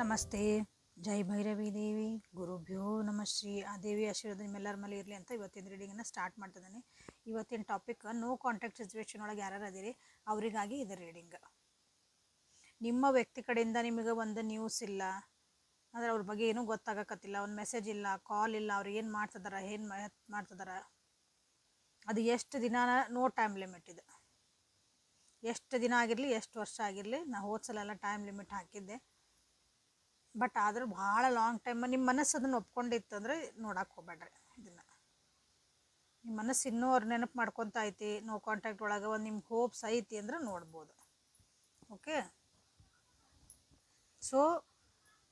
ನಮಸ್ತೆ. ಜೈ ಭೈರವಿ ದೇವಿ. ಗುರುಭ್ಯೋ ನಮಃ ಶ್ರೀ. ಆ ದೇವಿ ಆಶೀರ್ವಾದ ನಿಮ್ಮೆಲ್ಲರ ಮೇಲೆ ಇರಲಿ ಅಂತ ಇವತ್ತಿನ ರೀಡಿಂಗನ್ನು ಸ್ಟಾರ್ಟ್ ಮಾಡ್ತಿದ್ದಾನೆ. ಇವತ್ತಿನ ಟಾಪಿಕ್ ನೋ ಕಾಂಟ್ಯಾಕ್ಟ್ ಸಿಚುವೇಶನ್ ಒಳಗೆ ಯಾರು ಅದೀರಿ ಅವರಿಗಾಗಿ ಇದು ರೀಡಿಂಗ್. ನಿಮ್ಮ ವ್ಯಕ್ತಿ ಕಡೆಯಿಂದ ನಿಮಗೆ ಒಂದು ನ್ಯೂಸ್ ಇಲ್ಲ ಅಂದರೆ ಅವ್ರ ಬಗ್ಗೆ ಏನೂ ಗೊತ್ತಾಗಕತ್ತಿಲ್ಲ, ಒಂದು ಮೆಸೇಜ್ ಇಲ್ಲ, ಕಾಲ್ ಇಲ್ಲ, ಅವ್ರು ಏನು ಮಾಡ್ತಿದಾರ, ಏನು ಮಾಡ್ತಿದಾರ, ಅದು ಎಷ್ಟು ದಿನ, ನೋ ಟೈಮ್ ಲಿಮಿಟ್ ಇದೆ. ಎಷ್ಟು ದಿನ ಆಗಿರಲಿ, ಎಷ್ಟು ವರ್ಷ ಆಗಿರಲಿ, ನಾ ಹೋದ್ಸಲ ಎಲ್ಲ ಟೈಮ್ ಲಿಮಿಟ್ ಹಾಕಿದ್ದೆ. ಬಟ್ ಆದ್ರೆ ಭಾಳ ಲಾಂಗ್ ಟೈಮ್ ನಿಮ್ಮ ಮನಸ್ಸು ಅದನ್ನು ಒಪ್ಕೊಂಡಿತ್ತು ಅಂದರೆ ನೋಡಕ್ಕೆ ಹೋಗ್ಬೇಡ್ರಿ. ಇದನ್ನು ನಿಮ್ಮ ಮನಸ್ಸು ಇನ್ನೂ ಅವ್ರು ನೆನಪು ಮಾಡ್ಕೊತ ಐತಿ, ನೋ ಕಾಂಟ್ಯಾಕ್ಟ್ ಒಳಗೆ ಒಂದು ನಿಮ್ಗೆ ಹೋಪ್ಸ್ ಐತಿ ಅಂದ್ರೆ ನೋಡ್ಬೋದು. ಓಕೆ, ಸೊ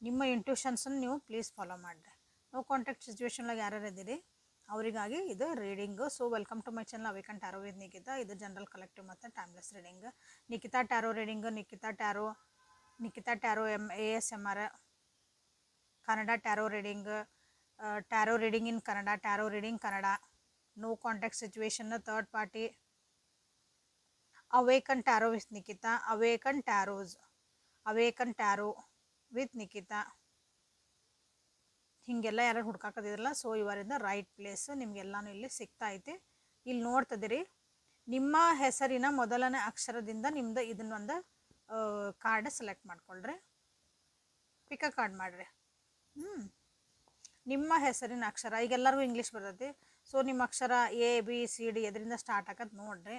ನಿಮ್ಮ ಇಂಟ್ಯೂಷನ್ಸನ್ನು ನೀವು ಪ್ಲೀಸ್ ಫಾಲೋ ಮಾಡಿರಿ. ನೋ ಕಾಂಟ್ಯಾಕ್ಟ್ ಸಿಚುವೇಶನ್ ಒಳಗೆ ಯಾರ್ಯಾರು ಇದ್ದೀರಿ ಅವರಿಗಾಗಿ ಇದು reading. So welcome to my channel awaken tarot with Nikita. ಇದು ಜನರಲ್ ಕಲೆಕ್ಟಿವ್ ಮತ್ತು timeless reading. Nikita tarot reading, Nikita tarot ASMR Kannada tarot reading, tarot reading in Kannada, tarot reading Kannada, no contact situation, third party, awaken tarot with Nikita, awaken tarot with Nikita. ಹೀಗೆಲ್ಲ ಯಾರು ಹುಡ್ಕಾಕದಿದ್ರಲ್ಲ, so ಇವರಿಂದ right place ನಿಮಗೆಲ್ಲನೂ ಇಲ್ಲಿ ಸಿಗ್ತಾ ಐತಿ. ಇಲ್ಲಿ ನೋಡ್ತಿದ್ದೀರಿ, ನಿಮ್ಮ ಹೆಸರಿನ ಮೊದಲನೇ ಅಕ್ಷರದಿಂದ ನಿಮ್ದು ಇದನ್ನೊಂದು ಕಾರ್ಡ್ ಸೆಲೆಕ್ಟ್ ಮಾಡ್ಕೊಳ್ರಿ. ಪಿಕ್ ಅ ಕಾರ್ಡ್ ಮಾಡಿರಿ. ನಿಮ್ಮ ಹೆಸರಿನ ಅಕ್ಷರ, ಈಗ ಎಲ್ಲರಿಗೂ ಇಂಗ್ಲೀಷ್ ಬರ್ತೈತಿ. ಸೊ ನಿಮ್ಮ ಅಕ್ಷರ ABCD ಎದರಿಂದ ಸ್ಟಾರ್ಟ್ ಆಗತ್ತೆ ನೋಡ್ರಿ.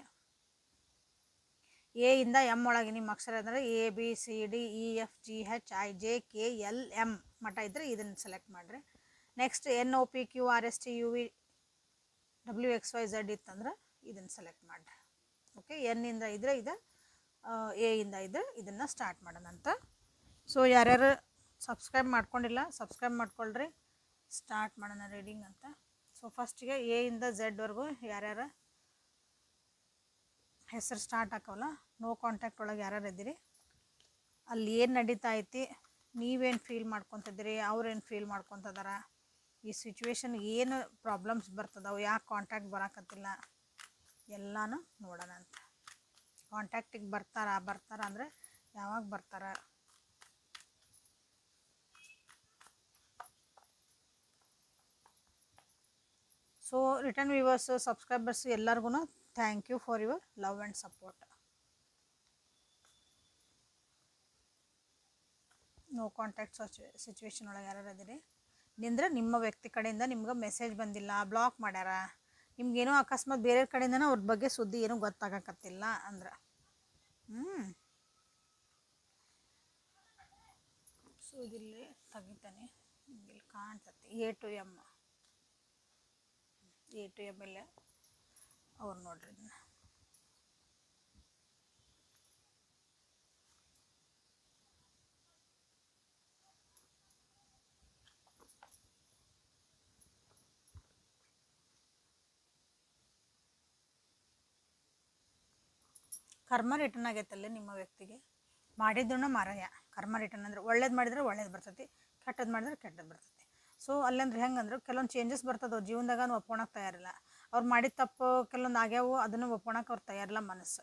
A ಇಂದ M ಒಳಗೆ ನಿಮ್ಮ ಅಕ್ಷರ ಅಂದರೆ ABCDEFGHIJKLM ಮಟ್ಟ ಇದ್ದರೆ ಇದನ್ನು ಸೆಲೆಕ್ಟ್ ಮಾಡಿರಿ. ನೆಕ್ಸ್ಟ್ NOPQRSTUVWXYZ ಇತ್ತಂದ್ರೆ ಇದನ್ನು ಸೆಲೆಕ್ಟ್ ಮಾಡಿರಿ. ಓಕೆ, N ಇಂದ ಇದ್ರೆ ಇದು, A ಇಂದ ಇದ್ರೆ ಇದನ್ನು ಸ್ಟಾರ್ಟ್ ಮಾಡೋಣ ಅಂತ. ಸೊ ಯಾರ್ಯಾರು ಸಬ್ಸ್ಕ್ರೈಬ್ ಮಾಡ್ಕೊಂಡಿಲ್ಲ ಸಬ್ಸ್ಕ್ರೈಬ್ ಮಾಡ್ಕೊಳ್ರಿ. ಸ್ಟಾರ್ಟ್ ಮಾಡೋಣ ರೀಡಿಂಗ್ ಅಂತ. ಸೊ ಫಸ್ಟಿಗೆ A ಇಂದ Z ವರೆಗೂ ಯಾರ್ಯಾರು ಹೆಸರು ಸ್ಟಾರ್ಟ್ ಹಾಕವಲ್ಲ, ನೋ ಕಾಂಟ್ಯಾಕ್ಟ್ ಒಳಗೆ ಯಾರ್ಯಾರು ಇದ್ದೀರಿ, ಅಲ್ಲಿ ಏನು ನಡೀತಾ ಐತಿ, ನೀವೇನು ಫೀಲ್ ಮಾಡ್ಕೊತಿದ್ದೀರಿ, ಅವ್ರೇನು ಫೀಲ್ ಮಾಡ್ಕೊತಿದಾರ, ಈ ಸಿಚುವೇಶನ್ ಏನು ಪ್ರಾಬ್ಲಮ್ಸ್ ಬರ್ತದವು, ಯಾಕೆ ಕಾಂಟ್ಯಾಕ್ಟ್ ಬರೋಕತ್ತಿಲ್ಲ, ಎಲ್ಲನೂ ನೋಡೋಣ ಅಂತ. ಕಾಂಟ್ಯಾಕ್ಟಿಗೆ ಬರ್ತಾರ ಅಂದರೆ ಯಾವಾಗ ಬರ್ತಾರ, ಸೊ ರಿಟರ್ನ್ ವ್ಯೂವರ್ಸ್, ಸಬ್ಸ್ಕ್ರೈಬರ್ಸ್ ಎಲ್ಲರಿಗೂ thank you for your love and support. No contact situation ಒಳಗೆ ಯಾರು ಅದೀರಿ ನಿಂದ್ರೆ ನಿಮ್ಮ ವ್ಯಕ್ತಿ ಕಡೆಯಿಂದ ನಿಮ್ಗೆ ಮೆಸೇಜ್ ಬಂದಿಲ್ಲ, ಬ್ಲಾಕ್ ಮಾಡ್ಯಾರ, ನಿಮ್ಗೇನೋ ಅಕಸ್ಮಾತ್ ಬೇರೆ ಕಡೆಯಿಂದನೂ ಅವ್ರ ಬಗ್ಗೆ ಸುದ್ದಿ ಏನೂ ಗೊತ್ತಾಗಕತ್ತಿಲ್ಲ ಅಂದ್ರೆ ಸೊ ಇದಿಲ್ಲಿ ತೆಗಿತಾನೆ, ಇಲ್ಲಿ ಕಾಣ್ತತಿ A to M ಇಲ್ಲ ಅವ್ರು ನೋಡ್ರಿ. ಇದನ್ನ ಕರ್ಮ ರಿಟರ್ನ್ ಆಗೈತಲ್ಲೇ ನಿಮ್ಮ ವ್ಯಕ್ತಿಗೆ. ಮಾಡಿದ್ದನ್ನ ಮಾರಾಯ ಕರ್ಮ ರಿಟರ್ನ್ ಅಂದ್ರೆ ಒಳ್ಳೇದು ಮಾಡಿದ್ರೆ ಒಳ್ಳೇದು ಬರ್ತೈತಿ, ಕೆಟ್ಟದ್ದು ಮಾಡಿದ್ರೆ ಕೆಟ್ಟದ್ದು ಬರ್ತೈತಿ. ಸೊ ಅಲ್ಲಂದ್ರೆ ಹೆಂಗಂದ್ರೆ ಕೆಲವೊಂದು ಚೇಂಜಸ್ ಬರ್ತದೆ ಅವ್ರ ಜೀವನದಾಗ ಒಪ್ಕೊಳಕ್ಕೆ ತಯಾರಿಲ್ಲ. ಅವ್ರು ಮಾಡಿದ ತಪ್ಪು ಕೆಲವೊಂದು ಆಗ್ಯಾವು, ಅದನ್ನು ಒಪ್ಕೊಳಕ್ಕೆ ಅವ್ರು ತಯಾರಿಲ್ಲ ಮನಸ್ಸು.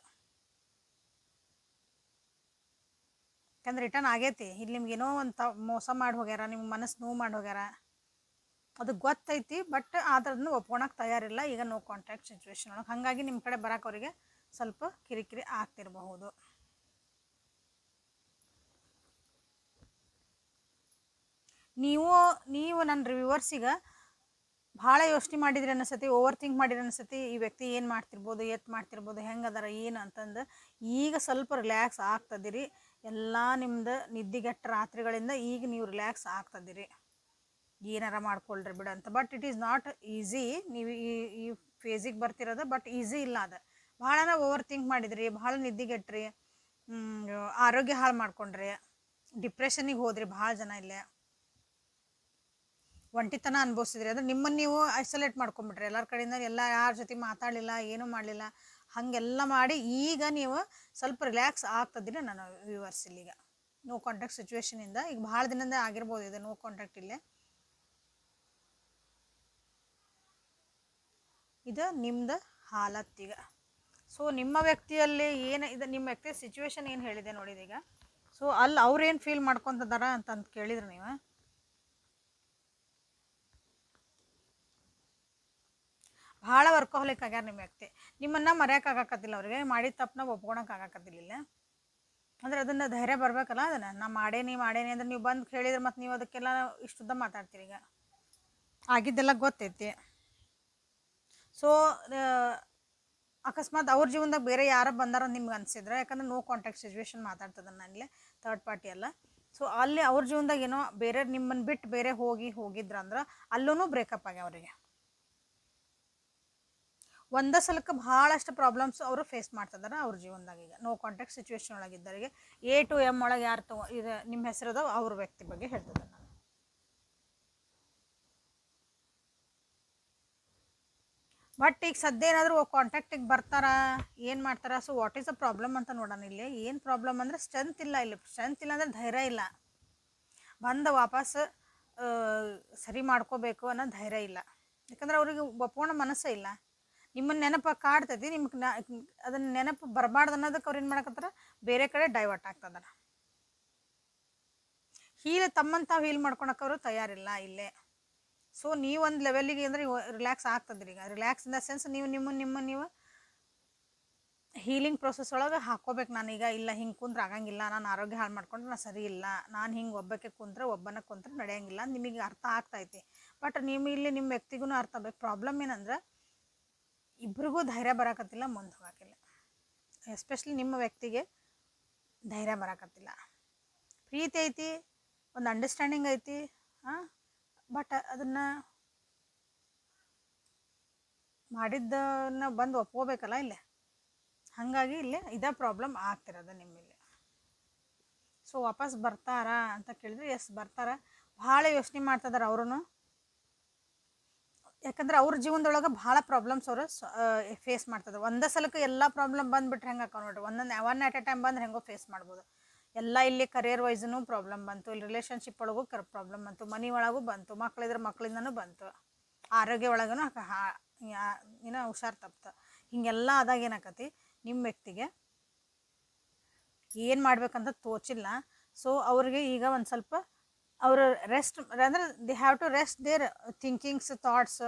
ಯಾಕಂದ್ರೆ ರಿಟರ್ನ್ ಆಗೈತಿ, ಇಲ್ಲಿ ನಿಮ್ಗೇನೋ ಒಂದು ಮೋಸ ಮಾಡಿ ಹೋಗ್ಯಾರ, ನಿಮ್ಗೆ ಮನಸ್ಸು ನೋವು ಮಾಡಿ ಹೋಗ್ಯಾರ, ಅದು ಗೊತ್ತೈತಿ. ಬಟ್ ಅದನ್ನು ಒಪ್ಕೊಳಕ್ಕೆ ತಯಾರಿಲ್ಲ ಈಗ ನೋ ಕಾಂಟ್ಯಾಕ್ಟ್ ಸಿಚುವೇಶನ್ ಒಳಗೆ. ಹಾಗಾಗಿ ನಿಮ್ಮ ಕಡೆ ಬರೋಕೆ ಅವರಿಗೆ ಸ್ವಲ್ಪ ಕಿರಿಕಿರಿ ಆಗ್ತಿರಬಹುದು. ನೀವು ನನ್ನ ರಿವ್ಯೂವರ್ಸಿಗೆ ಭಾಳ ಯೋಚನೆ ಮಾಡಿದ್ರಿ ಅನಿಸ್ತತಿ, ಓವರ್ ಥಿಂಕ್ ಮಾಡಿರಿ ಅನಿಸ್ತತಿ, ಈ ವ್ಯಕ್ತಿ ಏನು ಮಾಡ್ತಿರ್ಬೋದು, ಮಾಡ್ತಿರ್ಬೋದು, ಹೆಂಗದಾರ ಏನು ಅಂತಂದು. ಈಗ ಸ್ವಲ್ಪ ರಿಲ್ಯಾಕ್ಸ್ ಆಗ್ತದಿರಿ. ಎಲ್ಲ ನಿಮ್ದು ನಿದ್ದೆಗೆಟ್ಟ ರಾತ್ರಿಗಳಿಂದ ಈಗ ನೀವು ರಿಲ್ಯಾಕ್ಸ್ ಆಗ್ತದಿರಿ. ಏನಾರ ಮಾಡ್ಕೊಳ್ರಿ ಬಿಡು ಅಂತ. But it is not easy. ನೀವು ಈ ಫೇಸಿಗೆ ಬರ್ತಿರೋದು, ಬಟ್ ಈಸಿ ಇಲ್ಲ ಅದು. ಭಾಳನ ಓವರ್ ಥಿಂಕ್ ಮಾಡಿದ್ರಿ, ಭಾಳ ನಿದ್ದೆಗೆಟ್ರಿ, ಆರೋಗ್ಯ ಹಾಳು ಮಾಡ್ಕೊಂಡ್ರಿ, ಡಿಪ್ರೆಷನಿಗೆ ಹೋದ್ರಿ. ಭಾಳ ಜನ ಇಲ್ಲೇ ಒಂಟಿತನ ಅನುಭವಿಸಿದ್ರಿ, ಅಂದರೆ ನಿಮ್ಮನ್ನು ನೀವು ಐಸೋಲೇಟ್ ಮಾಡ್ಕೊಂಬಿಟ್ರಿ ಎಲ್ಲರ ಕಡೆಯಿಂದ. ಎಲ್ಲ ಯಾರ ಜೊತೆ ಮಾತಾಡಲಿಲ್ಲ, ಏನೂ ಮಾಡಲಿಲ್ಲ, ಹಾಗೆಲ್ಲ ಮಾಡಿ ಈಗ ನೀವು ಸ್ವಲ್ಪ ರಿಲ್ಯಾಕ್ಸ್ ಆಗ್ತದಿರಿ ನನ್ನ ವ್ಯೂವರ್ಸ್. ಇಲ್ಲಿಗ ನೋ ಕಾಂಟ್ಯಾಕ್ಟ್ ಸಿಚುವೇಶನಿಂದ ಈಗ ಭಾಳ ದಿನದಿಂದ ಆಗಿರ್ಬೋದು ಇದು ನೋ ಕಾಂಟ್ಯಾಕ್ಟ್. ಇಲ್ಲೇ ಇದು ನಿಮ್ದು ಹಾಲತ್ತೀಗ. ಸೊ ನಿಮ್ಮ ವ್ಯಕ್ತಿಯಲ್ಲಿ ಏನು ಇದು, ನಿಮ್ಮ ವ್ಯಕ್ತಿ ಸಿಚುವೇಶನ್ ಏನು ಹೇಳಿದೆ ನೋಡಿದೀಗ. ಸೊ ಅಲ್ಲಿ ಅವ್ರೇನು ಫೀಲ್ ಮಾಡ್ಕೊತದಾರ ಅಂತಂದು ಕೇಳಿದ್ರೆ ನೀವು ಭಾಳ ವರ್ಕೋಹಲಿಕ್ ಆಗ್ಯಾರ ನಿಮ್ಮ ವ್ಯಕ್ತಿ. ನಿಮ್ಮನ್ನು ಮರೆಯೋಕ್ಕಾಗಕತ್ತಿಲ್ಲ ಅವ್ರಿಗೆ, ಮಾಡಿದ ತಪ್ಪನ್ನ ಒಪ್ಕೊಳಕ್ಕಾಗಕತ್ತಿಲ್ಲ. ಅಂದ್ರೆ ಅದನ್ನು ಧೈರ್ಯ ಬರಬೇಕಲ್ಲ, ಅದನ್ನು ನಾ ಮಾಡೇನಿ ಅಂದ್ರೆ ನೀವು ಬಂದು ಕೇಳಿದ್ರೆ ಮತ್ತು ನೀವು ಅದಕ್ಕೆಲ್ಲ ಇಷ್ಟುದ್ದ ಮಾತಾಡ್ತೀರಿ. ಈಗ ಆಗಿದ್ದೆಲ್ಲ ಗೊತ್ತೈತಿ. ಸೊ ಅಕಸ್ಮಾತ್ ಅವ್ರ ಜೀವನದಾಗ ಬೇರೆ ಯಾರು ಬಂದಾರ ನಿಮ್ಗೆ ಅನಿಸಿದ್ರೆ, ಯಾಕಂದ್ರೆ ನೋ ಕಾಂಟ್ಯಾಕ್ಟ್ ಸಿಚುವೇಶನ್ ಮಾತಾಡ್ತದೆ ನನಗೆ, ಥರ್ಡ್ ಪಾರ್ಟಿ ಅಲ್ಲ. ಸೊ ಅಲ್ಲಿ ಅವ್ರ ಜೀವನದಾಗ ಏನೋ ಬೇರೆ ನಿಮ್ಮನ್ನು ಬಿಟ್ಟು ಬೇರೆ ಹೋಗಿದ್ರಂದ್ರೆ ಅಲ್ಲೂ ಬ್ರೇಕಪ್ ಆಗಿ ಅವರಿಗೆ ಒಂದೇ ಸಲಕ್ಕೆ ಭಾಳಷ್ಟು ಪ್ರಾಬ್ಲಮ್ಸ್ ಅವರು ಫೇಸ್ ಮಾಡ್ತಿದ್ದಾರೆ ಅವ್ರ ಜೀವನದಾಗ. ಈಗ ನೋ ಕಾಂಟ್ಯಾಕ್ಟ್ ಸಿಚುವೇಶನ್ ಒಳಗಿದ್ದವರಿಗೆ A to M ಒಳಗೆ ಯಾರು ಇದು ನಿಮ್ಮ ಹೆಸರದ ಅವ್ರ ವ್ಯಕ್ತಿ ಬಗ್ಗೆ ಹೇಳ್ತಿದ್ದೆ ನಾನು. ಬಟ್ ಈಗ ಸದ್ಯ ಏನಾದರೂ ಕಾಂಟ್ಯಾಕ್ಟಿಗೆ ಬರ್ತಾರ, ಏನು ಮಾಡ್ತಾರ? So what is a problem ಅಂತ ನೋಡೋಣ. ಇಲ್ಲಿ ಏನು ಪ್ರಾಬ್ಲಮ್ ಅಂದರೆ ಸ್ಟ್ರೆಂತ್ ಇಲ್ಲ. ಇಲ್ಲಿ ಸ್ಟ್ರೆಂತ್ ಇಲ್ಲ ಅಂದರೆ ಧೈರ್ಯ ಇಲ್ಲ. ಬಂದು ವಾಪಸ್ ಸರಿ ಮಾಡ್ಕೋಬೇಕು ಅನ್ನೋ ಧೈರ್ಯ ಇಲ್ಲ. ಯಾಕಂದ್ರೆ ಅವ್ರಿಗೆ ಒಪ್ಕೊಳ್ಳೋ ಮನಸ್ಸೇ ಇಲ್ಲ. ನಿಮ್ಮನ್ನು ನೆನಪು ಕಾಡ್ತೈತಿ, ನಿಮ್ಗೆ ಅದನ್ನ ನೆನಪು ಬರಬಾರ್ದು ಅನ್ನೋದಕ್ಕೆ ಅವ್ರು ಏನು ಮಾಡಕತ್ತಾರ, ಬೇರೆ ಕಡೆ ಡೈವರ್ಟ್ ಆಗ್ತದಾರ. ತಮ್ಮನ್ನು ತಾವು ಹೀಲ್ ಮಾಡ್ಕೊಳಕ್ಕೆ ಅವರು ತಯಾರಿಲ್ಲ ಇಲ್ಲೇ. ಸೊ ನೀವು ಒಂದು ಲೆವೆಲಿಗೆ ಅಂದರೆ ರಿಲ್ಯಾಕ್ಸ್ ಆಗ್ತದ್ರಿ. ಈಗ ರಿಲ್ಯಾಕ್ಸ್ ಇನ್ ದ ಸೆನ್ಸ್ ನೀವು ಹೀಲಿಂಗ್ ಪ್ರೊಸೆಸ್ ಒಳಗೆ ಹಾಕೋಬೇಕು. ನಾನೀಗ ಇಲ್ಲ ಹಿಂಗೆ ಕುಂತ್ರೆ ಆಗಂಗಿಲ್ಲ, ನಾನು ಆರೋಗ್ಯ ಹಾಳು ಮಾಡ್ಕೊಂಡ್ರೆ ನಾನು ಸರಿ ಇಲ್ಲ, ನಾನು ಹಿಂಗೆ ಒಬ್ಬಕ್ಕೆ ಒಬ್ಬನ ಕುಂತ್ರೆ ನಡೆಯಂಗಿಲ್ಲ, ನಿಮಗೆ ಅರ್ಥ ಆಗ್ತೈತಿ. ಬಟ್ ನೀವು ಇಲ್ಲಿ ನಿಮ್ಮ ವ್ಯಕ್ತಿಗೂ ಅರ್ಥ ಆಗ್ಬೇಕು. ಪ್ರಾಬ್ಲಮ್ ಏನಂದ್ರೆ ಇಬ್ರಿಗೂ ಧೈರ್ಯ ಬರಾಕತ್ತಿಲ್ಲ, ಮುಂದೆ ಹೋಗಾಕಿಲ್ಲ. ಎಸ್ಪೆಷಲಿ ನಿಮ್ಮ ವ್ಯಕ್ತಿಗೆ ಧೈರ್ಯ ಬರಾಕತ್ತಿಲ್ಲ. ಪ್ರೀತಿ ಐತಿ, ಒಂದು ಅಂಡರ್ಸ್ಟ್ಯಾಂಡಿಂಗ್ ಐತಿ, ಬಟ್ ಅದನ್ನು ಮಾಡಿದ್ದನ್ನ ಬಂದು ಒಪ್ಕೋಬೇಕಲ್ಲ ಇಲ್ಲೇ. ಹಾಗಾಗಿ ಇಲ್ಲೇ ಇದೇ ಪ್ರಾಬ್ಲಮ್ ಆಗ್ತಿರೋದು ನಿಮ್ಮಲ್ಲಿ. ಸೊ ವಾಪಸ್ ಬರ್ತಾರಾ ಅಂತ ಕೇಳಿದ್ರೆ ಎಸ್ ಬರ್ತಾರ. ಭಾಳ ಯೋಚನೆ ಮಾಡ್ತಿದಾರೆ ಅವರು. ಯಾಕಂದ್ರೆ ಅವ್ರ ಜೀವನದೊಳಗೆ ಭಾಳ ಪ್ರಾಬ್ಲಮ್ಸ್ ಅವರು ಫೇಸ್ ಮಾಡ್ತಿದ್ದಾರೆ. ಒಂದೇ ಸಲಕ್ಕೆ ಎಲ್ಲ ಪ್ರಾಬ್ಲಮ್ ಬಂದುಬಿಟ್ರೆ ಹೆಂಗೆ ಹಾಕೋ ನೋಡ್ರಿ, ಒನ್ ಅಟ್ ಎ ಟೈಮ್ ಬಂದ್ರೆ ಹೆಂಗೋ ಫೇಸ್ ಮಾಡ್ಬೋದು. ಎಲ್ಲ ಇಲ್ಲಿ ಕರಿಯರ್ ವೈಸ್ನು ಪ್ರಾಬ್ಲಮ್ ಬಂತು, ಇಲ್ಲಿ ರಿಲೇಷನ್ಶಿಪ್ ಒಳಗೂ ಪ್ರಾಬ್ಲಮ್ ಬಂತು, ಮನೆ ಒಳಗೂ ಬಂತು, ಮಕ್ಕಳಿದ್ರೆ ಮಕ್ಕಳಿಂದನೂ ಬಂತು, ಆರೋಗ್ಯ ಒಳಗೂ ಏನೋ ಹುಷಾರು ತಪ್ತು. ಹೀಗೆಲ್ಲ ಆದಾಗ ಏನಾಕತಿ, ನಿಮ್ಮ ವ್ಯಕ್ತಿಗೆ ಏನು ಮಾಡ್ಬೇಕಂತ ತೋಚಿಲ್ಲ. ಸೊ ಅವ್ರಿಗೆ ಈಗ ಒಂದು ಸ್ವಲ್ಪ ಅವರು ರೆಸ್ಟ್ ಅಂದರೆ they have to rest their thinkings, thoughts.